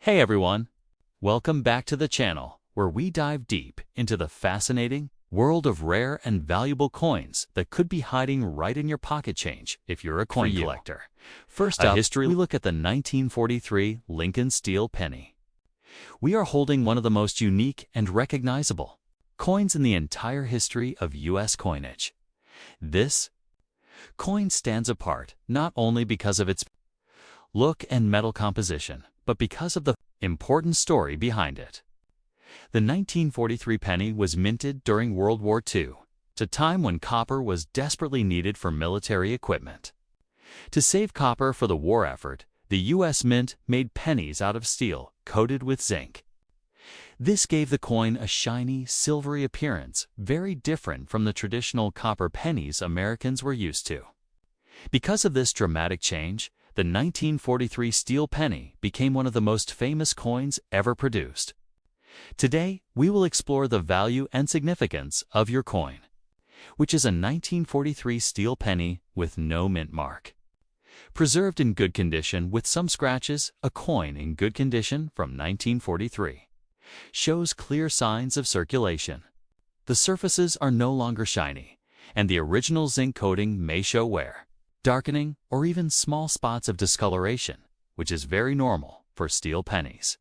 Hey everyone! Welcome back to the channel, where we dive deep into the fascinating world of rare and valuable coins that could be hiding right in your pocket change if you're a coin collector. First up, we look at the 1943 Lincoln steel penny. We are holding one of the most unique and recognizable coins in the entire history of U.S. coinage. This coin stands apart not only because of its look and metal composition, but because of the important story behind it. The 1943 penny was minted during World War II, a time when copper was desperately needed for military equipment. To save copper for the war effort, the U.S. Mint made pennies out of steel coated with zinc. This gave the coin a shiny, silvery appearance, very different from the traditional copper pennies Americans were used to. Because of this dramatic change, the 1943 steel penny became one of the most famous coins ever produced. Today, we will explore the value and significance of your coin, which is a 1943 steel penny with no mint mark. Preserved in good condition with some scratches, a coin in good condition from 1943 shows clear signs of circulation. The surfaces are no longer shiny, and the original zinc coating may show wear, darkening, or even small spots of discoloration, which is very normal for steel pennies.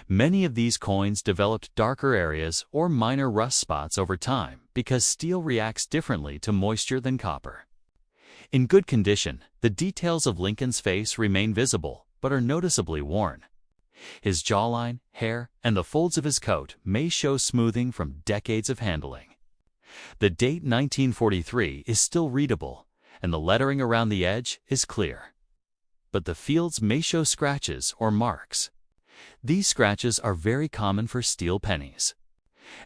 Many of these coins developed darker areas or minor rust spots over time because steel reacts differently to moisture than copper. In good condition, the details of Lincoln's face remain visible but are noticeably worn. His jawline, hair, and the folds of his coat may show smoothing from decades of handling. The date 1943 is still readable, and the lettering around the edge is clear. But the fields may show scratches or marks. These scratches are very common for steel pennies,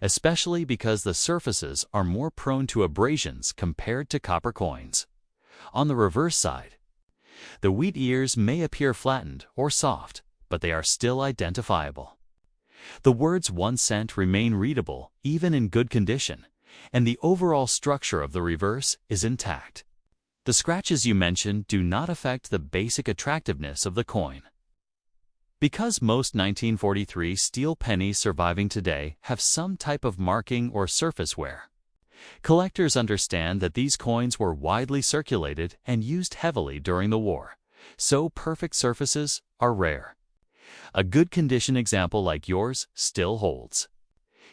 especially because the surfaces are more prone to abrasions compared to copper coins. On the reverse side, the wheat ears may appear flattened or soft, but they are still identifiable. The words 1 cent remain readable even in good condition, and the overall structure of the reverse is intact. The scratches you mentioned do not affect the basic attractiveness of the coin. Because most 1943 steel pennies surviving today have some type of marking or surface wear, collectors understand that these coins were widely circulated and used heavily during the war, so perfect surfaces are rare. A good condition example like yours still holds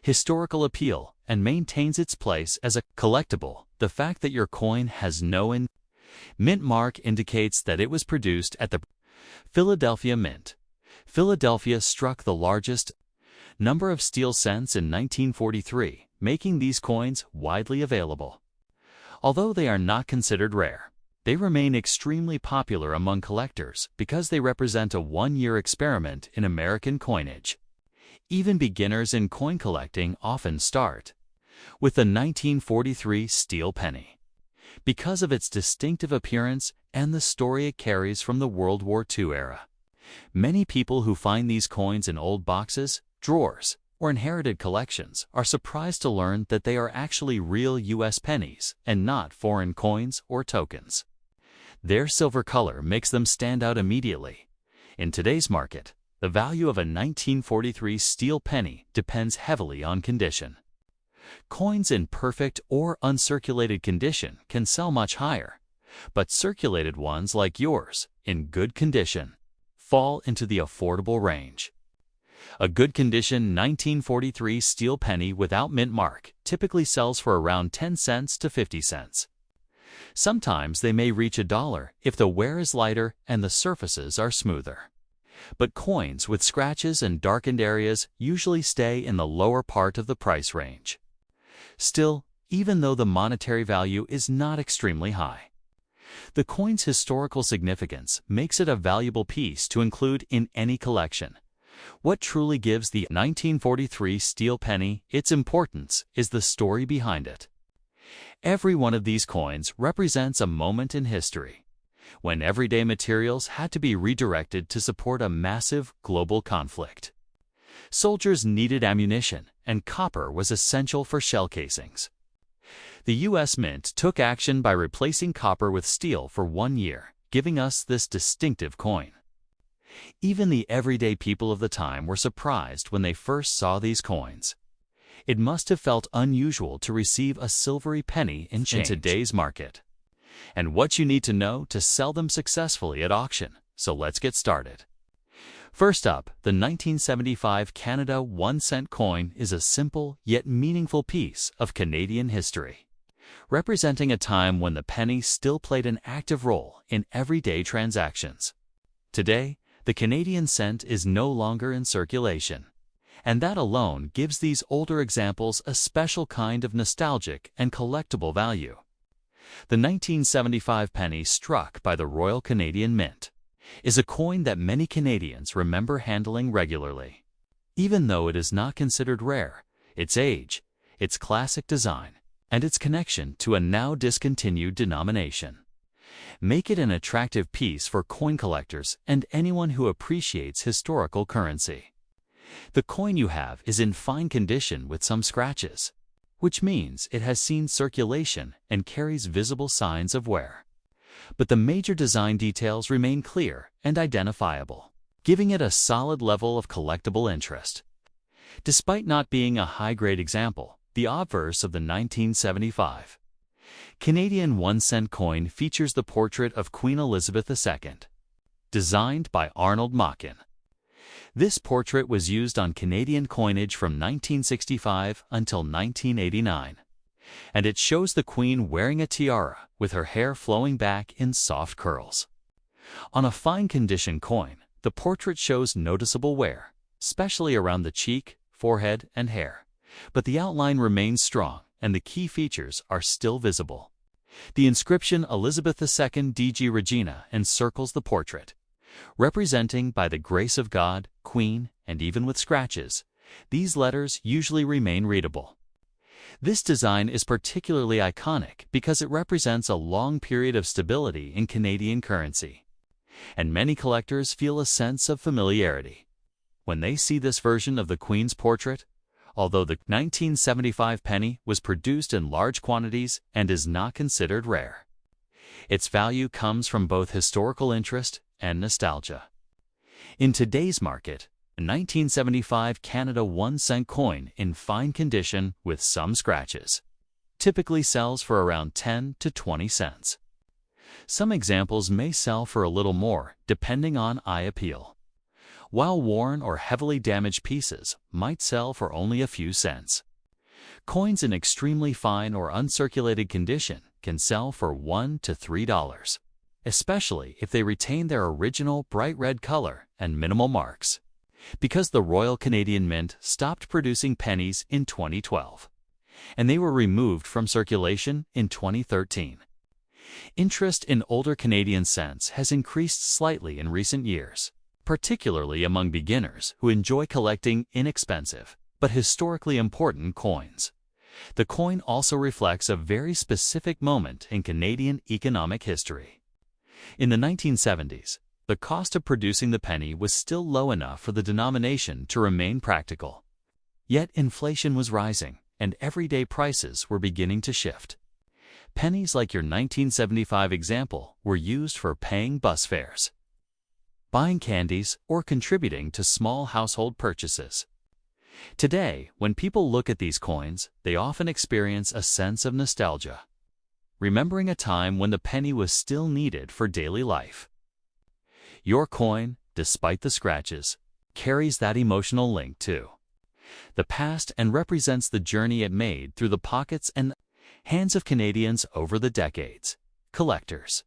historical appeal and maintains its place as a collectible. The fact that your coin has no mint mark indicates that it was produced at the Philadelphia Mint. Philadelphia struck the largest number of steel cents in 1943, making these coins widely available. Although they are not considered rare, they remain extremely popular among collectors because they represent a one-year experiment in American coinage. Even beginners in coin collecting often start with the 1943 steel penny because of its distinctive appearance and the story it carries from the World War II era. Many people who find these coins in old boxes, drawers, or inherited collections are surprised to learn that they are actually real U.S. pennies and not foreign coins or tokens. Their silver color makes them stand out immediately. In today's market, the value of a 1943 steel penny depends heavily on condition. Coins in perfect or uncirculated condition can sell much higher, but circulated ones like yours, in good condition, fall into the affordable range. A good condition 1943 steel penny without mint mark typically sells for around 10 cents to 50 cents. Sometimes they may reach $1 if the wear is lighter and the surfaces are smoother. But coins with scratches and darkened areas usually stay in the lower part of the price range. Still, even though the monetary value is not extremely high, the coin's historical significance makes it a valuable piece to include in any collection. What truly gives the 1943 steel penny its importance is the story behind it. Every one of these coins represents a moment in history when everyday materials had to be redirected to support a massive global conflict. Soldiers needed ammunition, and copper was essential for shell casings. The U.S. Mint took action by replacing copper with steel for 1 year, giving us this distinctive coin. Even the everyday people of the time were surprised when they first saw these coins. It must have felt unusual to receive a silvery penny in today's market. And what you need to know to sell them successfully at auction. So let's get started. First up, the 1975 Canada 1-cent coin is a simple yet meaningful piece of Canadian history, representing a time when the penny still played an active role in everyday transactions. Today, the Canadian cent is no longer in circulation, and that alone gives these older examples a special kind of nostalgic and collectible value. The 1975 penny struck by the Royal Canadian Mint is a coin that many Canadians remember handling regularly. Even though it is not considered rare, its age, its classic design, and its connection to a now discontinued denomination make it an attractive piece for coin collectors and anyone who appreciates historical currency. The coin you have is in fine condition with some scratches, which means it has seen circulation and carries visible signs of wear. But the major design details remain clear and identifiable, giving it a solid level of collectible interest. Despite not being a high-grade example, the obverse of the 1975 Canadian 1-cent coin features the portrait of Queen Elizabeth II, designed by Arnold Machin. This portrait was used on Canadian coinage from 1965 until 1989, and it shows the Queen wearing a tiara with her hair flowing back in soft curls. On a fine-condition coin, the portrait shows noticeable wear, especially around the cheek, forehead, and hair, but the outline remains strong and the key features are still visible. The inscription Elizabeth II DG Regina encircles the portrait, representing by the grace of God, Queen, and even with scratches, these letters usually remain readable. This design is particularly iconic because it represents a long period of stability in Canadian currency, and many collectors feel a sense of familiarity when they see this version of the Queen's portrait. Although the 1975 penny was produced in large quantities and is not considered rare, its value comes from both historical interest and nostalgia. In today's market, a 1975 Canada 1-cent coin in fine condition with some scratches typically sells for around 10 to 20 cents. Some examples may sell for a little more depending on eye appeal, while worn or heavily damaged pieces might sell for only a few cents. Coins in extremely fine or uncirculated condition can sell for $1 to $3, especially if they retain their original bright red color and minimal marks, because the Royal Canadian Mint stopped producing pennies in 2012, and they were removed from circulation in 2013. Interest in older Canadian cents has increased slightly in recent years, particularly among beginners who enjoy collecting inexpensive but historically important coins. The coin also reflects a very specific moment in Canadian economic history. In the 1970s, the cost of producing the penny was still low enough for the denomination to remain practical. Yet inflation was rising, and everyday prices were beginning to shift. Pennies like your 1975 example were used for paying bus fares, buying candies, or contributing to small household purchases. Today, when people look at these coins, they often experience a sense of nostalgia, remembering a time when the penny was still needed for daily life. Your coin, despite the scratches, carries that emotional link to the past and represents the journey it made through the pockets and hands of Canadians over the decades. Collectors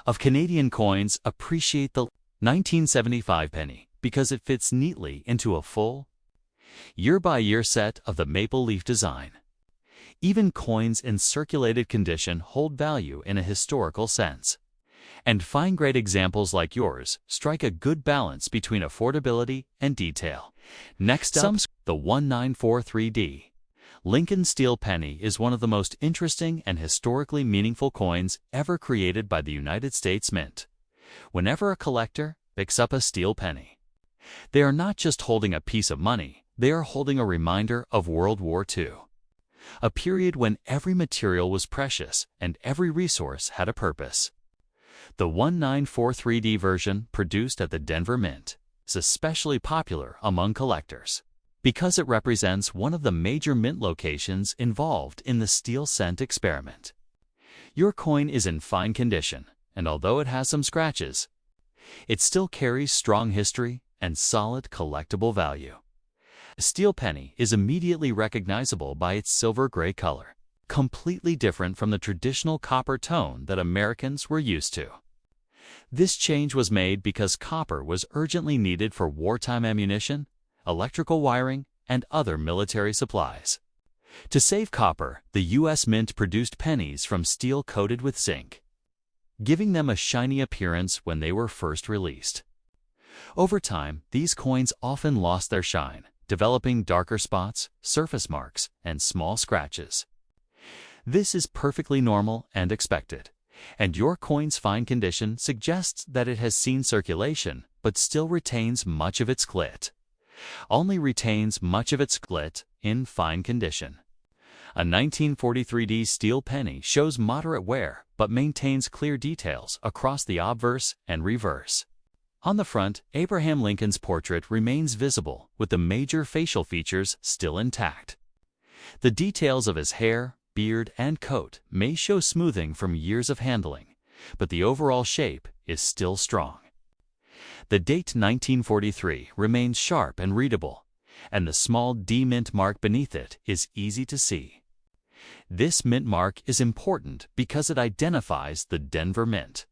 of Canadian coins appreciate the 1975 penny because it fits neatly into a full, year-by-year set of the maple leaf design. Even coins in circulated condition hold value in a historical sense, and fine-grade examples like yours strike a good balance between affordability and detail. Next up, the 1943D Lincoln Steel Penny is one of the most interesting and historically meaningful coins ever created by the United States Mint. Whenever a collector picks up a steel penny, they are not just holding a piece of money, they are holding a reminder of World War II, a period when every material was precious and every resource had a purpose. The 1943D version, produced at the Denver Mint, is especially popular among collectors because it represents one of the major mint locations involved in the steel cent experiment. Your coin is in fine condition, and although it has some scratches, it still carries strong history and solid collectible value. A steel penny is immediately recognizable by its silver-gray color, completely different from the traditional copper tone that Americans were used to. This change was made because copper was urgently needed for wartime ammunition, electrical wiring, and other military supplies. To save copper, the U.S. Mint produced pennies from steel coated with zinc, giving them a shiny appearance when they were first released. Over time, these coins often lost their shine, developing darker spots, surface marks, and small scratches. This is perfectly normal and expected, and your coin's fine condition suggests that it has seen circulation but still retains much of its glit. Only retains much of its glit in fine condition. A 1943D steel penny shows moderate wear but maintains clear details across the obverse and reverse. On the front, Abraham Lincoln's portrait remains visible with the major facial features still intact. The details of his hair, beard, and coat may show smoothing from years of handling, but the overall shape is still strong. The date 1943 remains sharp and readable, and the small D mint mark beneath it is easy to see. This mint mark is important because it identifies the Denver Mint,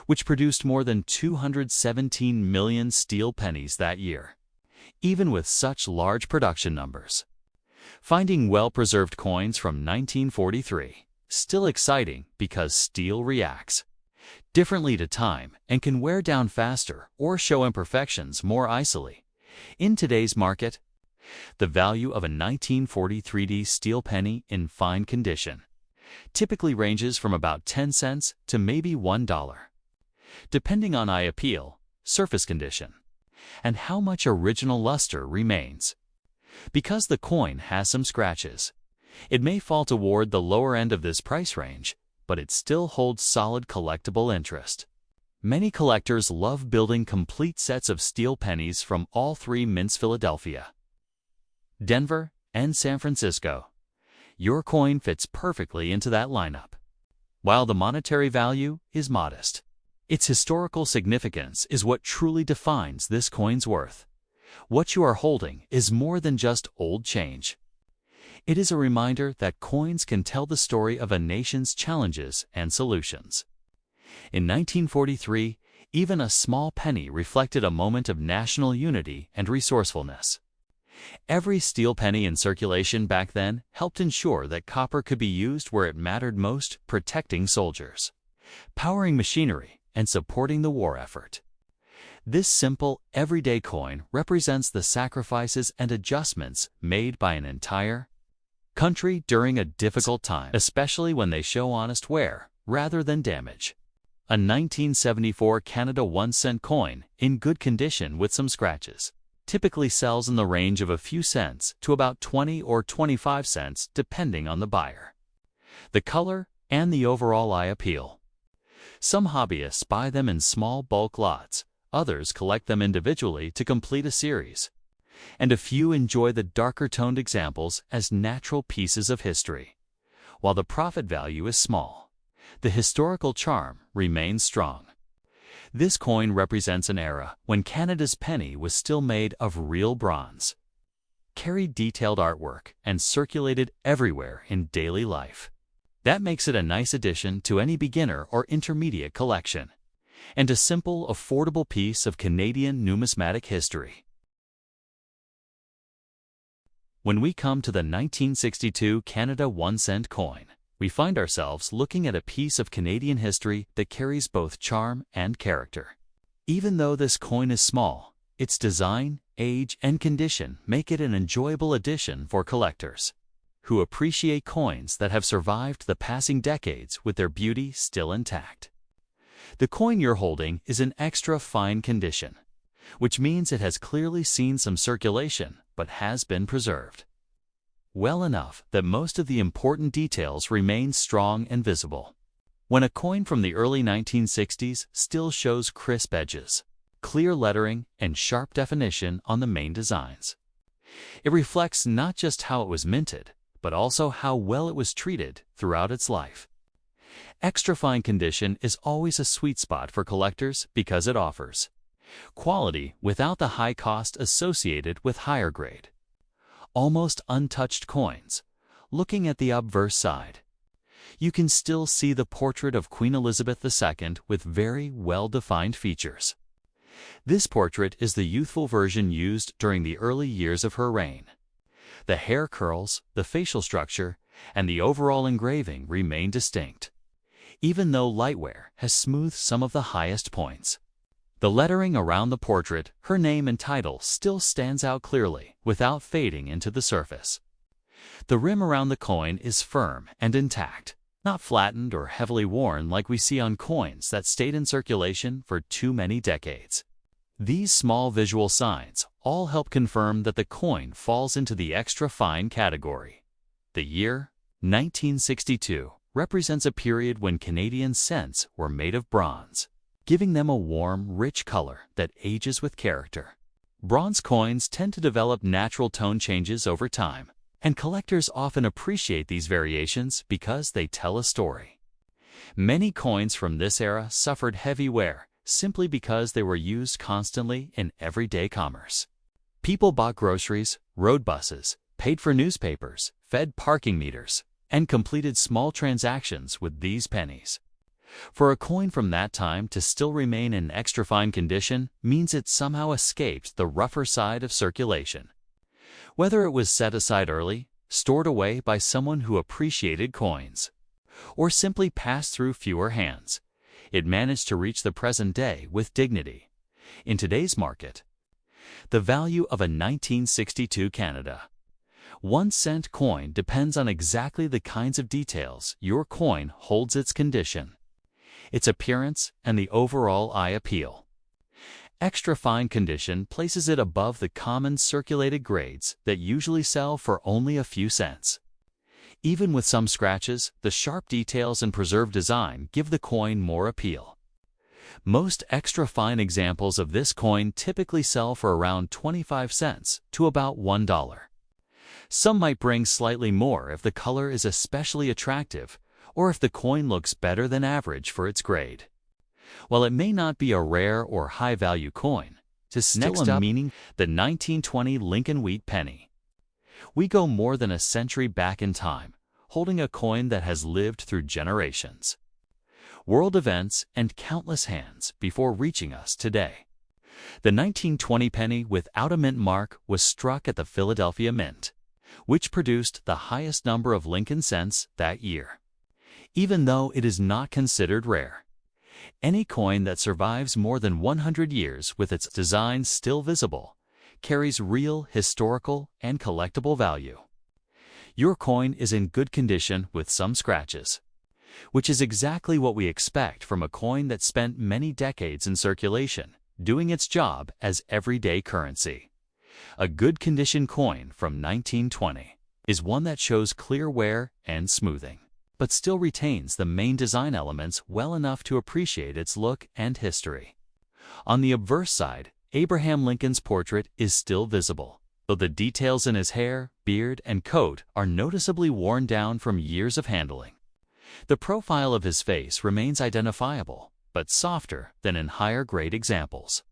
which produced more than 217 million steel pennies that year, even with such large production numbers. Finding well-preserved coins from 1943 still exciting because steel reacts differently to time and can wear down faster or show imperfections more easily. In today's market, the value of a 1943D steel penny in fine condition typically ranges from about 10 cents to maybe $1, depending on eye appeal, surface condition, and how much original luster remains. Because the coin has some scratches, it may fall toward the lower end of this price range, but it still holds solid collectible interest. Many collectors love building complete sets of steel pennies from all three mints: Philadelphia, Denver, and San Francisco. Your coin fits perfectly into that lineup. While the monetary value is modest, its historical significance is what truly defines this coin's worth. What you are holding is more than just old change. It is a reminder that coins can tell the story of a nation's challenges and solutions. In 1943, even a small penny reflected a moment of national unity and resourcefulness. Every steel penny in circulation back then helped ensure that copper could be used where it mattered most, protecting soldiers, powering machinery, and supporting the war effort. This simple, everyday coin represents the sacrifices and adjustments made by an entire country during a difficult time, especially when they show honest wear rather than damage. A 1974 Canada 1-cent coin, in good condition with some scratches, typically sells in the range of a few cents to about 20 or 25 cents depending on the buyer, the color, and the overall eye appeal. Some hobbyists buy them in small bulk lots, others collect them individually to complete a series, and a few enjoy the darker-toned examples as natural pieces of history. While the profit value is small, the historical charm remains strong. This coin represents an era when Canada's penny was still made of real bronze, carried detailed artwork, and circulated everywhere in daily life. That makes it a nice addition to any beginner or intermediate collection, and a simple, affordable piece of Canadian numismatic history. When we come to the 1962 Canada 1-cent coin, we find ourselves looking at a piece of Canadian history that carries both charm and character. Even though this coin is small, its design, age, and condition make it an enjoyable addition for collectors who appreciate coins that have survived the passing decades with their beauty still intact. The coin you're holding is in extra fine condition, which means it has clearly seen some circulation but has been preserved well enough that most of the important details remain strong and visible. When a coin from the early 1960s still shows crisp edges, clear lettering, and sharp definition on the main designs. It reflects not just how it was minted, but also how well it was treated throughout its life. Extra fine condition is always a sweet spot for collectors because it offers quality without the high cost associated with higher grade. Almost untouched coins. Looking at the obverse side, you can still see the portrait of Queen Elizabeth II with very well-defined features. This portrait is the youthful version used during the early years of her reign. The hair curls, the facial structure, and the overall engraving remain distinct, even though lightwear has smoothed some of the highest points. The lettering around the portrait, her name and title, still stands out clearly without fading into the surface. The rim around the coin is firm and intact, not flattened or heavily worn like we see on coins that stayed in circulation for too many decades. These small visual signs all help confirm that the coin falls into the extra fine category. The year, 1962, represents a period when Canadian cents were made of bronze, giving them a warm, rich color that ages with character. Bronze coins tend to develop natural tone changes over time, and collectors often appreciate these variations because they tell a story. Many coins from this era suffered heavy wear simply because they were used constantly in everyday commerce. People bought groceries, rode buses, paid for newspapers, fed parking meters, and completed small transactions with these pennies. For a coin from that time to still remain in extra fine condition means it somehow escaped the rougher side of circulation. Whether it was set aside early, stored away by someone who appreciated coins, or simply passed through fewer hands, it managed to reach the present day with dignity. In today's market, the value of a 1962 Canada 1-cent coin depends on exactly the kinds of details your coin holds, its condition, its appearance, and the overall eye appeal. Extra fine condition places it above the common circulated grades that usually sell for only a few cents. Even with some scratches, the sharp details and preserved design give the coin more appeal. Most extra fine examples of this coin typically sell for around 25 cents to about $1. Some might bring slightly more if the color is especially attractive or if the coin looks better than average for its grade. While it may not be a rare or high-value coin, it's still a meaning. The 1920 Lincoln Wheat penny. We go more than a century back in time, holding a coin that has lived through generations, world events, and countless hands before reaching us today. The 1920 penny without a mint mark was struck at the Philadelphia Mint, which produced the highest number of Lincoln cents that year. Even though it is not considered rare, any coin that survives more than 100 years with its design still visible carries real historical and collectible value. Your coin is in good condition with some scratches, which is exactly what we expect from a coin that spent many decades in circulation, doing its job as everyday currency. A good condition coin from 1920 is one that shows clear wear and smoothing, but still retains the main design elements well enough to appreciate its look and history. On the obverse side, Abraham Lincoln's portrait is still visible, though the details in his hair, beard, and coat are noticeably worn down from years of handling. The profile of his face remains identifiable, but softer than in higher-grade examples.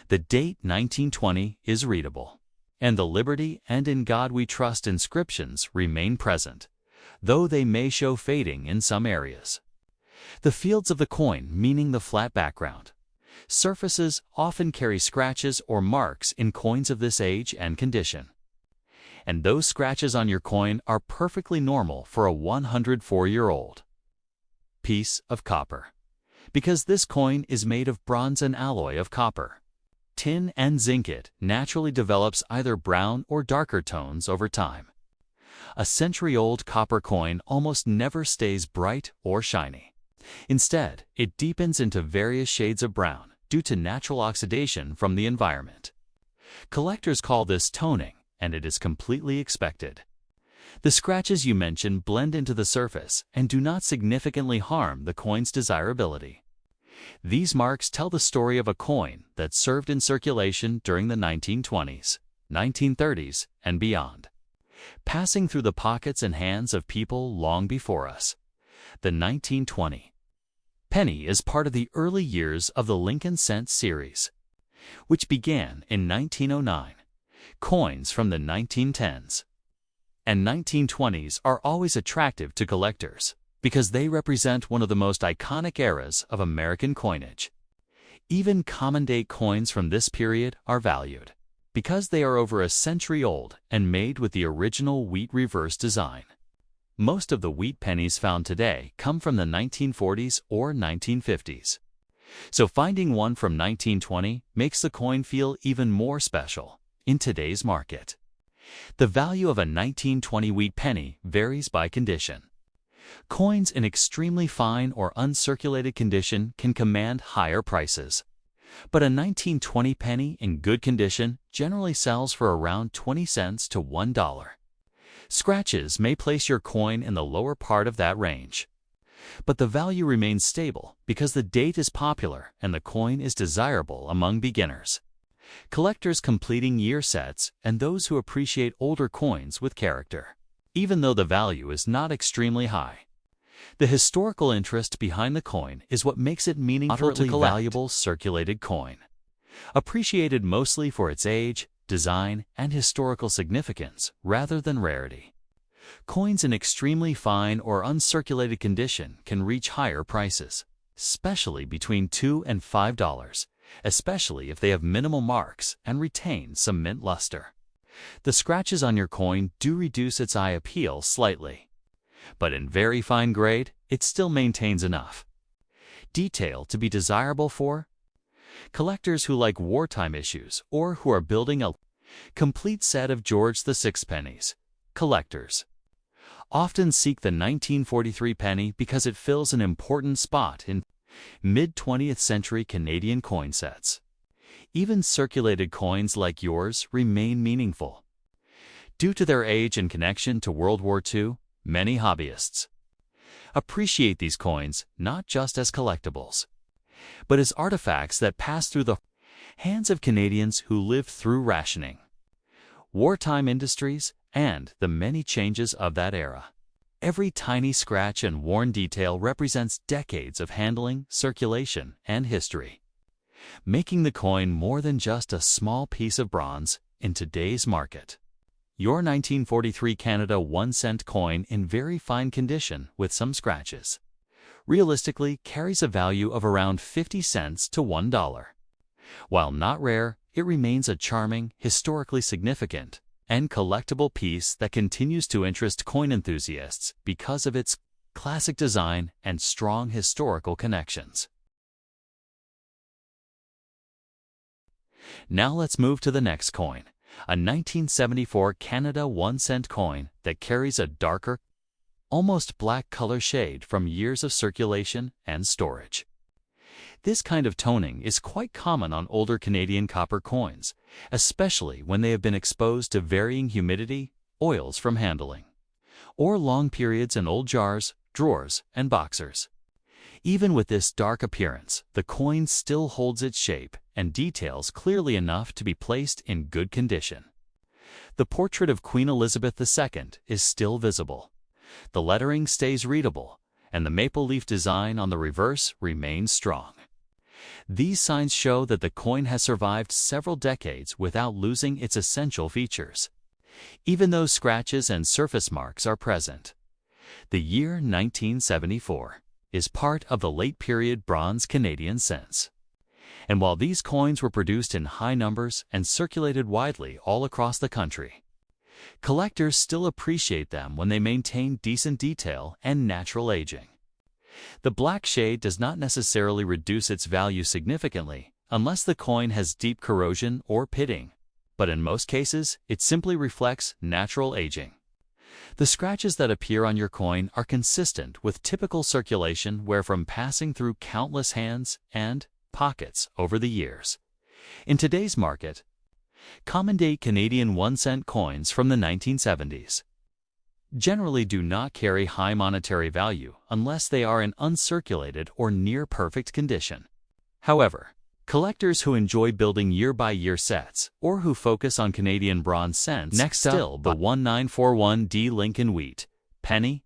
The date 1920 is readable, and the Liberty and In God We Trust inscriptions remain present, though they may show fading in some areas. The fields of the coin, meaning the flat background, surfaces often carry scratches or marks in coins of this age and condition. And those scratches on your coin are perfectly normal for a 104-year-old piece of copper, because this coin is made of bronze and alloy of copper. Tin and zinc. It naturally develops either brown or darker tones over time. A century-old copper coin almost never stays bright or shiny. Instead, it deepens into various shades of brown due to natural oxidation from the environment. Collectors call this toning, and it is completely expected. The scratches you mentioned blend into the surface and do not significantly harm the coin's desirability. These marks tell the story of a coin that served in circulation during the 1920s, 1930s, and beyond, passing through the pockets and hands of people long before us. The 1920 penny is part of the early years of the Lincoln cent series, which began in 1909. Coins from the 1910s and 1920s are always attractive to collectors because they represent one of the most iconic eras of American coinage. Even common-date coins from this period are valued because they are over a century old and made with the original wheat reverse design. Most of the wheat pennies found today come from the 1940s or 1950s. So finding one from 1920 makes the coin feel even more special in today's market. The value of a 1920 wheat penny varies by condition. Coins in extremely fine or uncirculated condition can command higher prices, but a 1920 penny in good condition generally sells for around 20 cents to $1. Scratches may place your coin in the lower part of that range, but the value remains stable because the date is popular and the coin is desirable among beginners, collectors completing year sets, and those who appreciate older coins with character. Even though the value is not extremely high, the historical interest behind the coin is what makes it meaningful to collect. Valuable circulated coin, appreciated mostly for its age, design, and historical significance rather than rarity. Coins in extremely fine or uncirculated condition can reach higher prices, especially between $2 and $5, especially if they have minimal marks and retain some mint luster. The scratches on your coin do reduce its eye appeal slightly, but in very fine grade, it still maintains enough detail to be desirable for collectors who like wartime issues or who are building a complete set of George VI pennies. Collectors often seek the 1943 penny because it fills an important spot in mid-20th century Canadian coin sets. Even circulated coins like yours remain meaningful. Due to their age and connection to World War II, many hobbyists appreciate these coins not just as collectibles, but as artifacts that pass through the hands of Canadians who lived through rationing, wartime industries, and the many changes of that era. Every tiny scratch and worn detail represents decades of handling, circulation, and history, making the coin more than just a small piece of bronze in today's market. Your 1943 Canada 1-cent coin in very fine condition with some scratches realistically carries a value of around 50 cents to $1. While not rare, it remains a charming, historically significant, and collectible piece that continues to interest coin enthusiasts because of its classic design and strong historical connections. Now let's move to the next coin, a 1974 Canada 1-cent coin that carries a darker, almost black color shade from years of circulation and storage. This kind of toning is quite common on older Canadian copper coins, especially when they have been exposed to varying humidity, oils from handling, or long periods in old jars, drawers, and boxers. Even with this dark appearance, the coin still holds its shape and details clearly enough to be placed in good condition. The portrait of Queen Elizabeth II is still visible. The lettering stays readable, and the maple leaf design on the reverse remains strong. These signs show that the coin has survived several decades without losing its essential features, even though scratches and surface marks are present. The year 1974 is part of the late-period bronze Canadian cents. And while these coins were produced in high numbers and circulated widely all across the country, collectors still appreciate them when they maintain decent detail and natural aging. The black shade does not necessarily reduce its value significantly unless the coin has deep corrosion or pitting, but in most cases, it simply reflects natural aging. The scratches that appear on your coin are consistent with typical circulation wear from passing through countless hands and pockets over the years. In today's market, common-date Canadian 1-cent coins from the 1970s, generally do not carry high monetary value unless they are in uncirculated or near-perfect condition. However, collectors who enjoy building year-by-year sets or who focus on Canadian bronze cents still the 1941D Lincoln Wheat penny.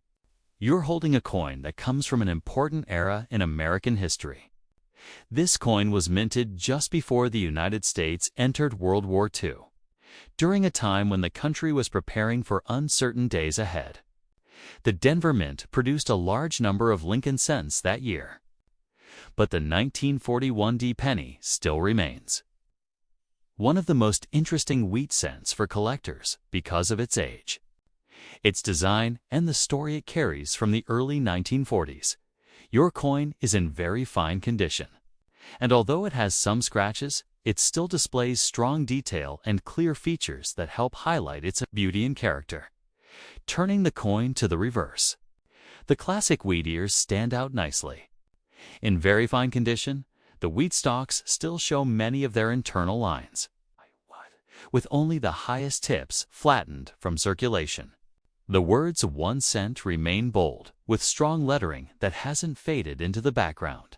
You're holding a coin that comes from an important era in American history. This coin was minted just before the United States entered World War II, during a time when the country was preparing for uncertain days ahead. The Denver Mint produced a large number of Lincoln cents that year, but the 1941D penny still remains one of the most interesting wheat cents for collectors because of its age, its design, and the story it carries from the early 1940s. Your coin is in very fine condition, and although it has some scratches, it still displays strong detail and clear features that help highlight its beauty and character. Turning the coin to the reverse, the classic wheat ears stand out nicely. In very fine condition, the wheat stalks still show many of their internal lines, with only the highest tips flattened from circulation. The words 1 cent remain bold, with strong lettering that hasn't faded into the background.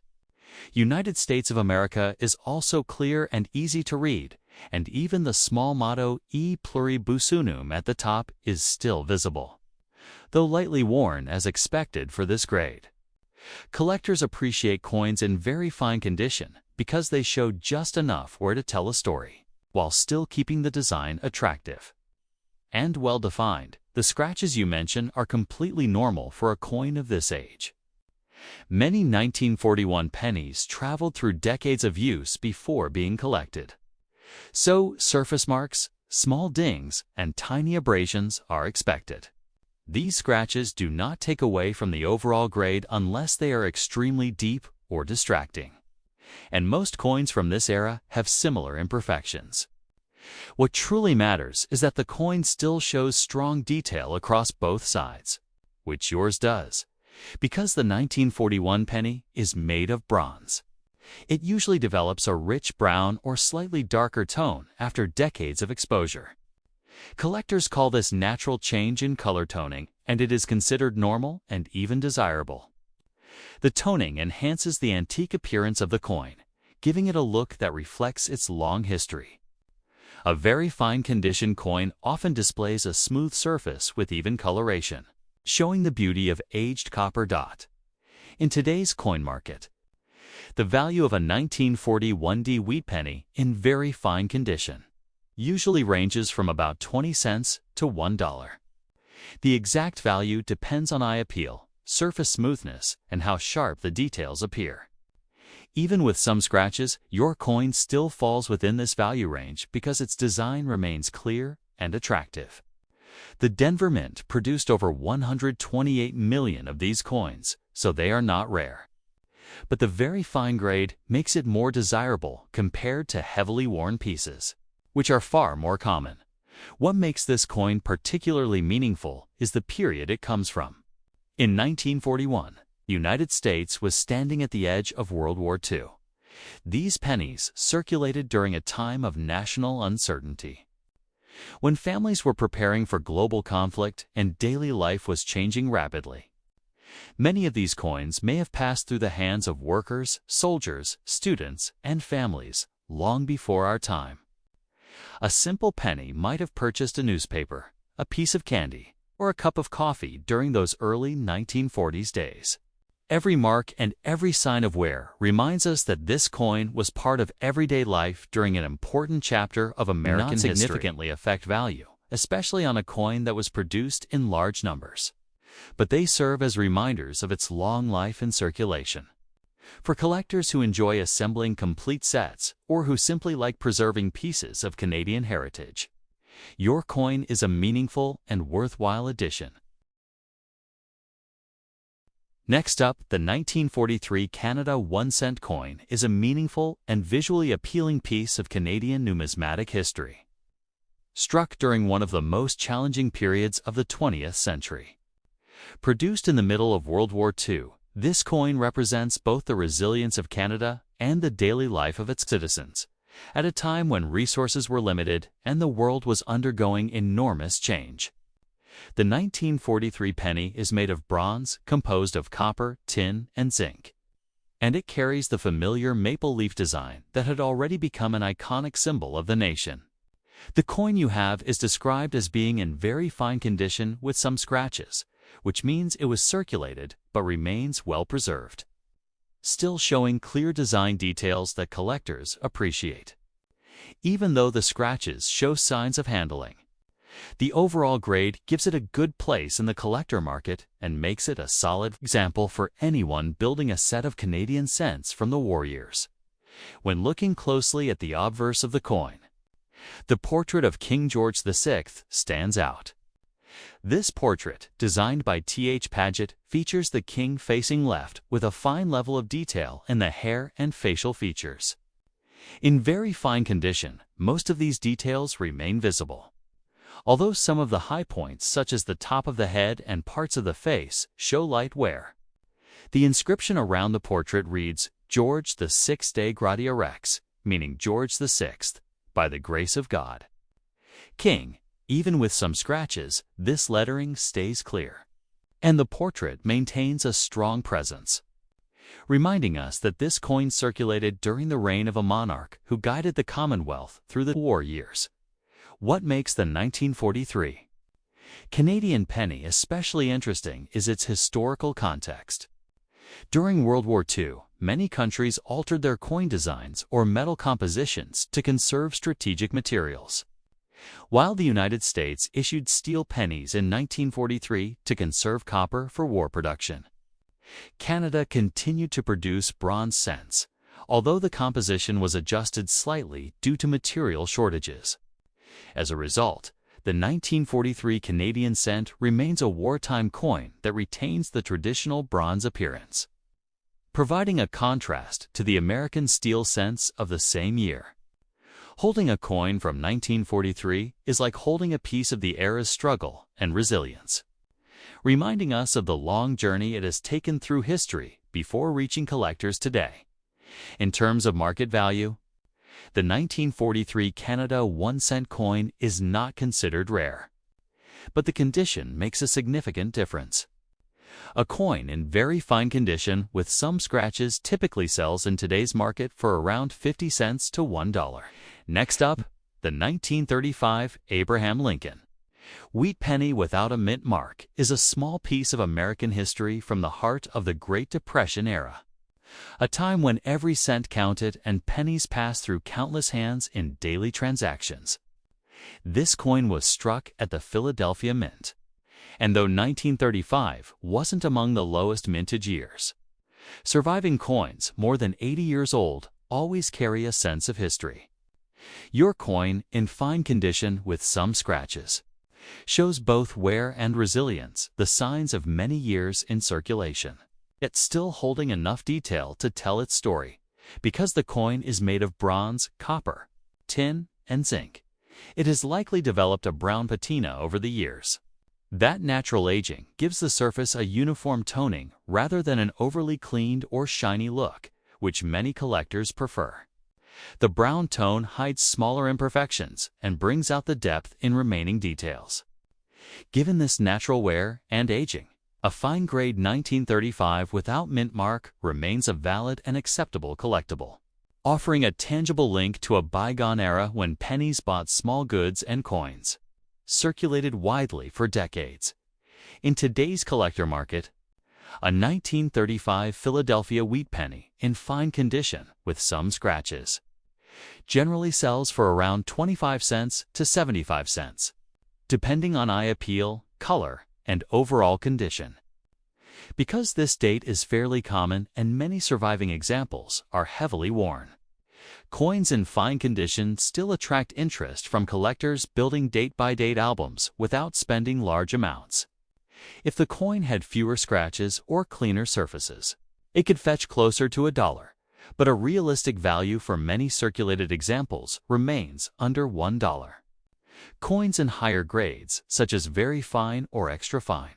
United States of America is also clear and easy to read, and even the small motto E pluribus unum at the top is still visible, though lightly worn as expected for this grade. Collectors appreciate coins in very fine condition because they show just enough where to tell a story, while still keeping the design attractive and well-defined. The scratches you mention are completely normal for a coin of this age. Many 1941 pennies traveled through decades of use before being collected, so surface marks, small dings, and tiny abrasions are expected. These scratches do not take away from the overall grade unless they are extremely deep or distracting, and most coins from this era have similar imperfections. What truly matters is that the coin still shows strong detail across both sides, which yours does, because the 1941 penny is made of bronze. It usually develops a rich brown or slightly darker tone after decades of exposure. Collectors call this natural change in color toning, and it is considered normal and even desirable. The toning enhances the antique appearance of the coin, giving it a look that reflects its long history. A very fine condition coin often displays a smooth surface with even coloration, showing the beauty of aged copper dot. In today's coin market, the value of a 1941D wheat penny in very fine condition usually ranges from about 20 cents to $1. The exact value depends on eye appeal, surface smoothness, and how sharp the details appear. Even with some scratches, your coin still falls within this value range because its design remains clear and attractive. The Denver Mint produced over 128 million of these coins, so they are not rare. But the very fine grade makes it more desirable compared to heavily worn pieces, which are far more common. What makes this coin particularly meaningful is the period it comes from. In 1941, the United States was standing at the edge of World War II. These pennies circulated during a time of national uncertainty, when families were preparing for global conflict and daily life was changing rapidly. Many of these coins may have passed through the hands of workers, soldiers, students, and families long before our time. A simple penny might have purchased a newspaper, a piece of candy, or a cup of coffee during those early 1940s days. Every mark and every sign of wear reminds us that this coin was part of everyday life during an important chapter of American history. Not significantly affect value, especially on a coin that was produced in large numbers, but they serve as reminders of its long life in circulation. For collectors who enjoy assembling complete sets or who simply like preserving pieces of Canadian heritage, your coin is a meaningful and worthwhile addition. Next up, the 1943 Canada 1 cent coin is a meaningful and visually appealing piece of Canadian numismatic history, struck during one of the most challenging periods of the 20th century. Produced in the middle of World War II, this coin represents both the resilience of Canada and the daily life of its citizens, at a time when resources were limited and the world was undergoing enormous change. The 1943 penny is made of bronze composed of copper, tin, and zinc. And it carries the familiar maple leaf design that had already become an iconic symbol of the nation. The coin you have is described as being in very fine condition with some scratches, which means it was circulated but remains well preserved, still showing clear design details that collectors appreciate. Even though the scratches show signs of handling, the overall grade gives it a good place in the collector market and makes it a solid example for anyone building a set of Canadian cents from the war years. When looking closely at the obverse of the coin, the portrait of King George VI stands out. This portrait, designed by T.H. Paget, features the king facing left with a fine level of detail in the hair and facial features. In very fine condition, most of these details remain visible, although some of the high points, such as the top of the head and parts of the face, show light wear. The inscription around the portrait reads, "George the Sixth de Gratia Rex," meaning George VI, by the grace of God. King. Even with some scratches, this lettering stays clear, and the portrait maintains a strong presence, reminding us that this coin circulated during the reign of a monarch who guided the Commonwealth through the war years. What makes the 1943 Canadian penny especially interesting is its historical context. During World War II, many countries altered their coin designs or metal compositions to conserve strategic materials. While the United States issued steel pennies in 1943 to conserve copper for war production, Canada continued to produce bronze cents, although the composition was adjusted slightly due to material shortages. As a result, the 1943 Canadian cent remains a wartime coin that retains the traditional bronze appearance, providing a contrast to the American steel cents of the same year. Holding a coin from 1943 is like holding a piece of the era's struggle and resilience, reminding us of the long journey it has taken through history before reaching collectors today. In terms of market value, the 1943 Canada 1-cent coin is not considered rare, but the condition makes a significant difference. A coin in very fine condition with some scratches typically sells in today's market for around 50 cents to $1. Next up, the 1935 Abraham Lincoln wheat penny without a mint mark is a small piece of American history from the heart of the Great Depression era, a time when every cent counted and pennies passed through countless hands in daily transactions. This coin was struck at the Philadelphia Mint, and though 1935 wasn't among the lowest mintage years, surviving coins more than 80 years old always carry a sense of history. Your coin, in fine condition with some scratches, shows both wear and resilience, the signs of many years in circulation, yet still holding enough detail to tell its story. Because the coin is made of bronze, copper, tin, and zinc, it has likely developed a brown patina over the years. That natural aging gives the surface a uniform toning rather than an overly cleaned or shiny look, which many collectors prefer. The brown tone hides smaller imperfections and brings out the depth in remaining details. Given this natural wear and aging, a fine-grade 1935 without mint mark remains a valid and acceptable collectible, offering a tangible link to a bygone era when pennies bought small goods and coins, circulated widely for decades. In today's collector market, a 1935 Philadelphia wheat penny in fine condition with some scratches generally sells for around 25 cents to 75 cents, depending on eye appeal, color, and overall condition. Because this date is fairly common and many surviving examples are heavily worn, coins in fine condition still attract interest from collectors building date-by-date albums without spending large amounts. If the coin had fewer scratches or cleaner surfaces, it could fetch closer to $1, but a realistic value for many circulated examples remains under $1. Coins in higher grades, such as very fine or extra fine,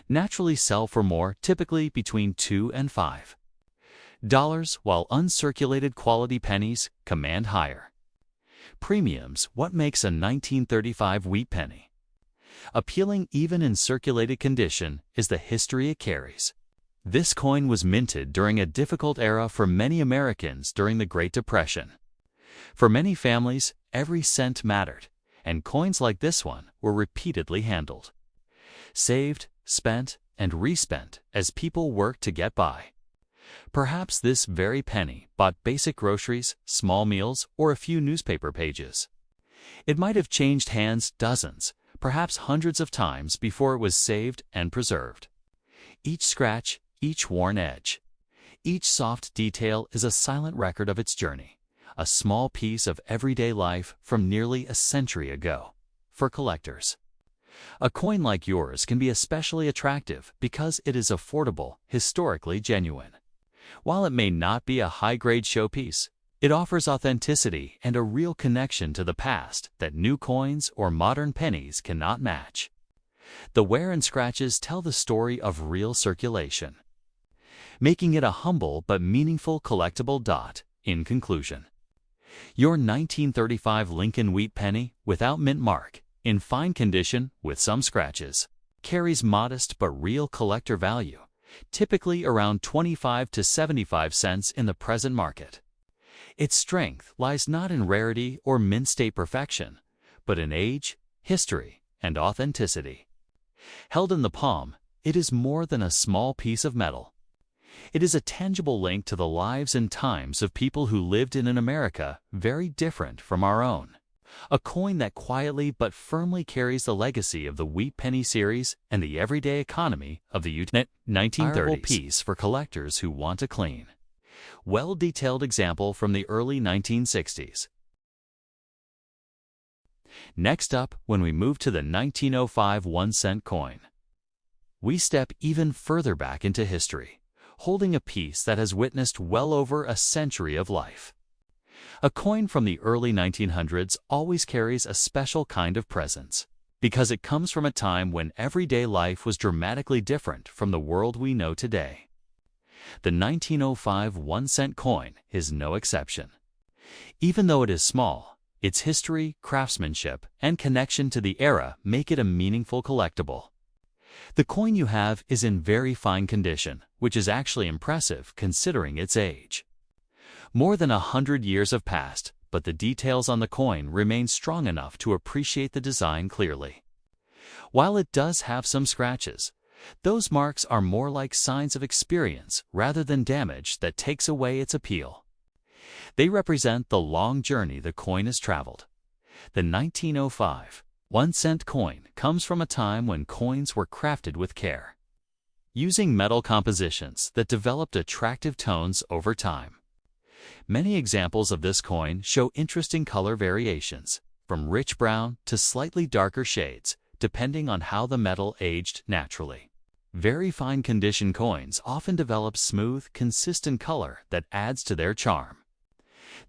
naturally sell for more, typically between $2 and $5, while uncirculated quality pennies command higher premiums. What makes a 1935 wheat penny Appealing even in circulated condition is the history it carries. This coin was minted during a difficult era for many Americans during the Great Depression. For many families, every cent mattered, and coins like this one were repeatedly handled. Saved, spent, and respent as people worked to get by. Perhaps this very penny bought basic groceries, small meals, or a few newspaper pages. It might have changed hands dozens, perhaps hundreds of times before it was saved and preserved. Each scratch, each worn edge, each soft detail is a silent record of its journey, a small piece of everyday life from nearly a century ago. For collectors, a coin like yours can be especially attractive because it is affordable, historically genuine. While it may not be a high-grade showpiece, it offers authenticity and a real connection to the past that new coins or modern pennies cannot match. The wear and scratches tell the story of real circulation, making it a humble but meaningful collectible. In conclusion, your 1935 Lincoln wheat penny without mint mark, in fine condition with some scratches, carries modest but real collector value, typically around 25 to 75 cents in the present market. Its strength lies not in rarity or mint state perfection, but in age, history, and authenticity. Held in the palm, it is more than a small piece of metal. It is a tangible link to the lives and times of people who lived in an America very different from our own. A coin that quietly but firmly carries the legacy of the wheat penny series and the everyday economy of the 1930s. Piece for collectors who want a clean, well-detailed example from the early 1960s. Next up, when we move to the 1905 1-cent coin, we step even further back into history, holding a piece that has witnessed well over a century of life. A coin from the early 1900s always carries a special kind of presence, because it comes from a time when everyday life was dramatically different from the world we know today. The 1905 1-cent coin is no exception. Even though it is small, its history, craftsmanship, and connection to the era make it a meaningful collectible. The coin you have is in very fine condition, which is actually impressive considering its age. More than 100 years have passed, but the details on the coin remain strong enough to appreciate the design clearly. While it does have some scratches, those marks are more like signs of experience rather than damage that takes away its appeal. They represent the long journey the coin has traveled. The 1905 1-cent coin comes from a time when coins were crafted with care, using metal compositions that developed attractive tones over time. Many examples of this coin show interesting color variations, from rich brown to slightly darker shades, depending on how the metal aged naturally. Very fine condition coins often develop smooth, consistent color that adds to their charm.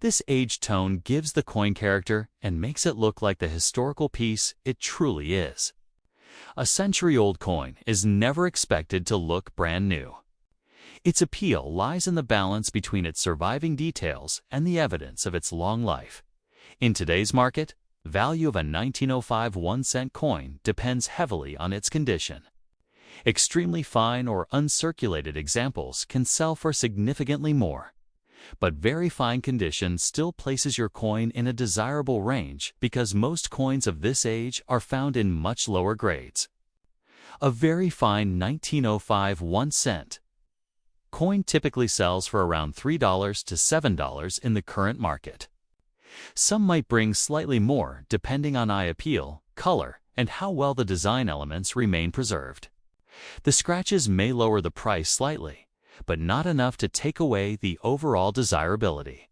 This aged tone gives the coin character and makes it look like the historical piece it truly is. A century-old coin is never expected to look brand new. Its appeal lies in the balance between its surviving details and the evidence of its long life. In today's market, the value of a 1905 1-cent coin depends heavily on its condition. Extremely fine or uncirculated examples can sell for significantly more, but very fine condition still places your coin in a desirable range because most coins of this age are found in much lower grades. A very fine 1905 1-cent coin typically sells for around $3 to $7 in the current market. Some might bring slightly more depending on eye appeal, color, and how well the design elements remain preserved. The scratches may lower the price slightly, but not enough to take away the overall desirability.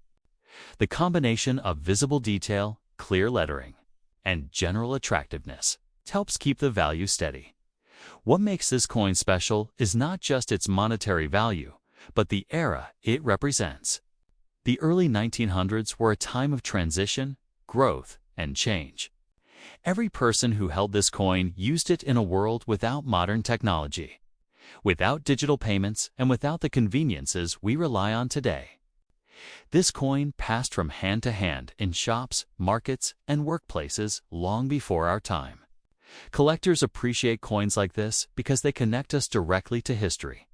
The combination of visible detail, clear lettering, and general attractiveness helps keep the value steady. What makes this coin special is not just its monetary value, but the era it represents. The early 1900s were a time of transition, growth, and change. Every person who held this coin used it in a world without modern technology, without digital payments, and without the conveniences we rely on today. This coin passed from hand to hand in shops, markets, and workplaces long before our time. Collectors appreciate coins like this because they connect us directly to history,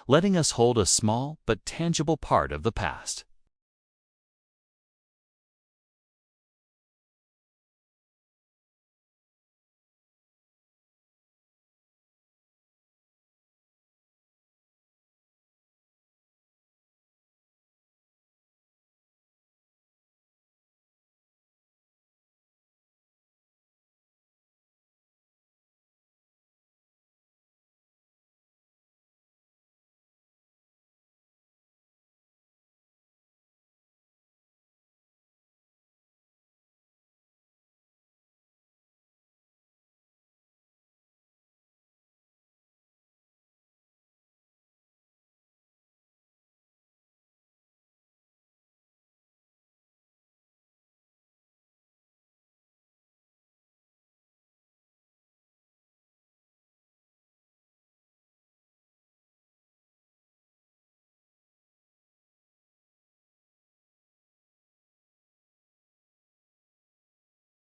letting us hold a small but tangible part of the past.